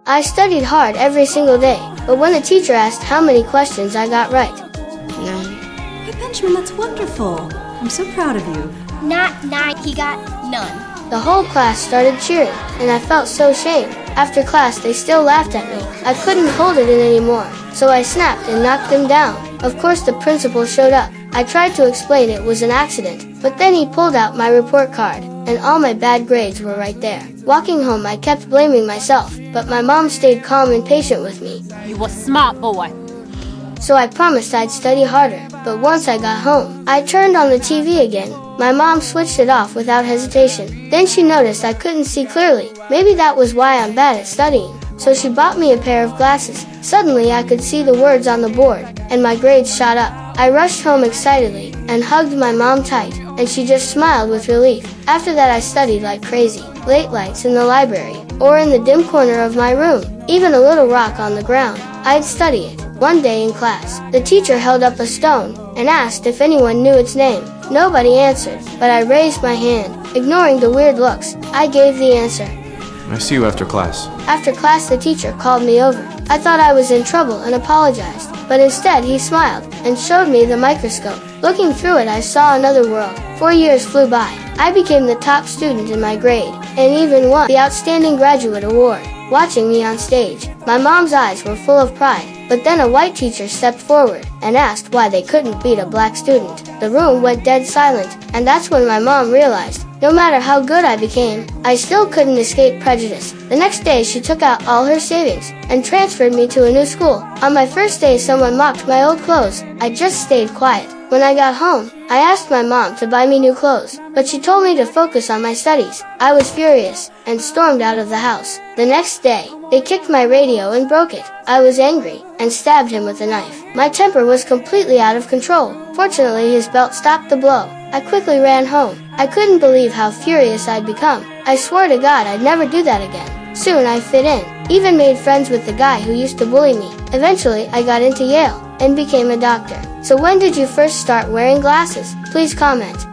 I studied hard every single day, but when the teacher asked how many questions I got right, none. Hey, Benjamin, that's wonderful. I'm so proud of you. Not 9, he got none. The whole class started cheering, and I felt so ashamed. After class, they still laughed at me. I couldn't hold it in anymore, so I snapped and knocked them down. Of course, the principal showed up. I tried to explain it was an accident, but then he pulled out my report card, and all my bad grades were right there. Walking home, I kept blaming myself, but my mom stayed calm and patient with me. You a smart boy. So I promised I'd study harder, but once I got home, I turned on the TV again. My mom switched it off without hesitation. Then she noticed I couldn't see clearly. Maybe that was why I'm bad at studying. So she bought me a pair of glasses. Suddenly I could see the words on the board, and my grades shot up. I rushed home excitedly, and hugged my mom tight, and she just smiled with relief. After that I studied like crazy. Late lights in the library, or in the dim corner of my room, even a little rock on the ground, I'd study it. One day in class, the teacher held up a stone, and asked if anyone knew its name. Nobody answered, but I raised my hand. Ignoring the weird looks, I gave the answer. I see you after class. After class, the teacher called me over. I thought I was in trouble and apologized, but instead he smiled and showed me the microscope. Looking through it, I saw another world. 4 years flew by. I became the top student in my grade, and even won the Outstanding Graduate Award. Watching me on stage, my mom's eyes were full of pride, but then a white teacher stepped forward and asked why they couldn't beat a black student. The room went dead silent, and that's when my mom realized, no matter how good I became, I still couldn't escape prejudice. The next day, she took out all her savings and transferred me to a new school. On my first day, someone mocked my old clothes. I just stayed quiet. When I got home, I asked my mom to buy me new clothes, but she told me to focus on my studies. I was furious and stormed out of the house. The next day, they kicked my radio and broke it. I was angry and stabbed him with a knife. My temper was completely out of control. Fortunately, his belt stopped the blow. I quickly ran home. I couldn't believe how furious I'd become. I swore to God I'd never do that again. Soon I fit in, even made friends with the guy who used to bully me. Eventually, I got into Yale and became a doctor. So when did you first start wearing glasses? Please comment.